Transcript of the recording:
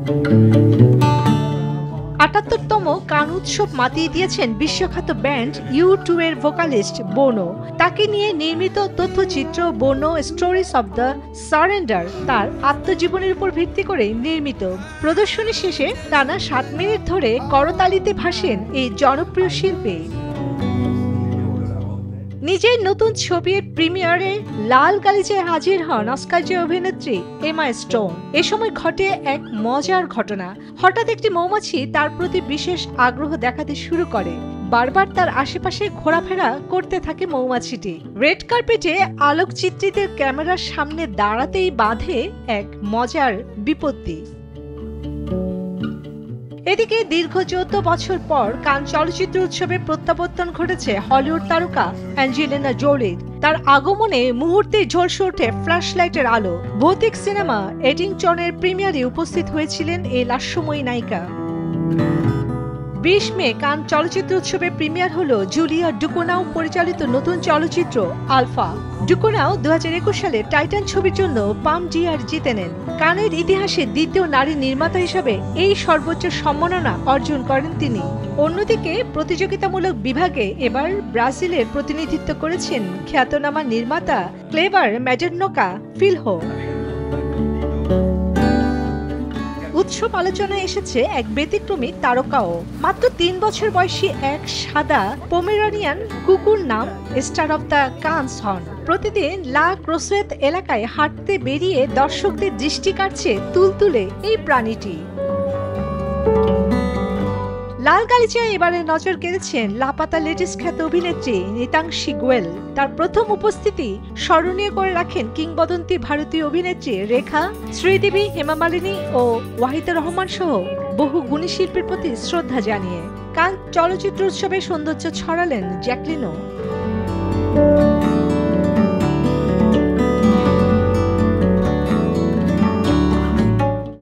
৭৮তম কান উৎসব মাতিয়ে দিয়েছেন বিশ্বখ্যাত ব্যান্ড U2 এর ভোকালিস্ট বোনো। তাকে নিয়ে নির্মিত তথ্যচিত্র বোনো স্টোরিজ অব দ্য সারেন্ডার তার আত্মজীবনের উপর ভিত্তি করে নির্মিত। প্রদর্শনী শেষে টানা ৭ মিনিট ধরে করতালিতে ভাসেন এই জনপ্রিয় শিল্পী। নিজের নতুন ছবির প্রিমিয়ারে লাল গালিচায় হাজির হন অস্কারজয়ী অভিনেত্রী এমা স্টোন। এ সময় ঘটে এক মজার ঘটনা। হঠাৎ একটি মৌমাছি তার প্রতি বিশেষ আগ্রহ দেখাতে শুরু করে। বারবার তার আশেপাশে ঘোরাফেরা করতে থাকে মৌমাছিটি। রেড কার্পেটে আলোকচিত্রীদের ক্যামেরার সামনে দাঁড়াতেই বাধে এক মজার বিপত্তি। এদিকে দীর্ঘ ১৪ বছর পর কান চলচ্চিত্র উৎসবে প্রত্যাবর্তন ঘটেছে হলিউড তারকা অ্যাঞ্জেলিনা জোলির। তার আগমনে মুহূর্তে ঝলসে ওঠে ফ্ল্যাশ লাইটের আলো। ভৌতিক সিনেমা এডিংটনের প্রিমিয়ারে উপস্থিত হয়েছিলেন এই লাস্যময়ী নায়িকা। ২০ মে কান চলচ্চিত্র উৎসবে প্রিমিয়ার হলো জুলিয়া ডুকোনাউ পরিচালিত নতুন চলচ্চিত্র আলফা। ডুকোনাউ ২০২১ সালে টাইটান ছবির জন্য পাম ডিয়ার জিতে নেন। কানের ইতিহাসে দ্বিতীয় নারী নির্মাতা হিসেবে এই সর্বোচ্চ সম্মাননা অর্জন করেন তিনি। অন্যদিকে প্রতিযোগিতামূলক বিভাগে এবার ব্রাজিলের প্রতিনিধিত্ব করেছেন খ্যাতনামা নির্মাতা ক্লেভার ম্যাজেরনোকা ফিলহো। উৎসব আলোচনায় এসেছে এক ব্যতিক্রমী তারকাও। মাত্র ৩ বছর বয়সী এক সাদা পোমেরানিয়ান কুকুর নাম স্টার অব দ্য কানস হন। প্রতিদিন লা ক্রোসেত এলাকায় হাঁটতে বেরিয়ে দর্শকদের দৃষ্টি কাটছে তুলতুলে এই প্রাণীটি। লাল গালিচায় এবারে নজর কেড়েছেন লাপাতা লেডিস খ্যাত অভিনেত্রী নিতাংশী গোয়েল। তার প্রথম উপস্থিতি স্মরণীয় করে রাখেন কিংবদন্তি ভারতীয় অভিনেত্রী রেখা, শ্রীদেবী, হেমা মালিনী ও ওয়াহিদা রহমান সহ বহু গুণী শিল্পীর প্রতি শ্রদ্ধা জানিয়ে। কান চলচ্চিত্র উৎসবে সৌন্দর্য ছড়ালেন জ্যাকলিনও।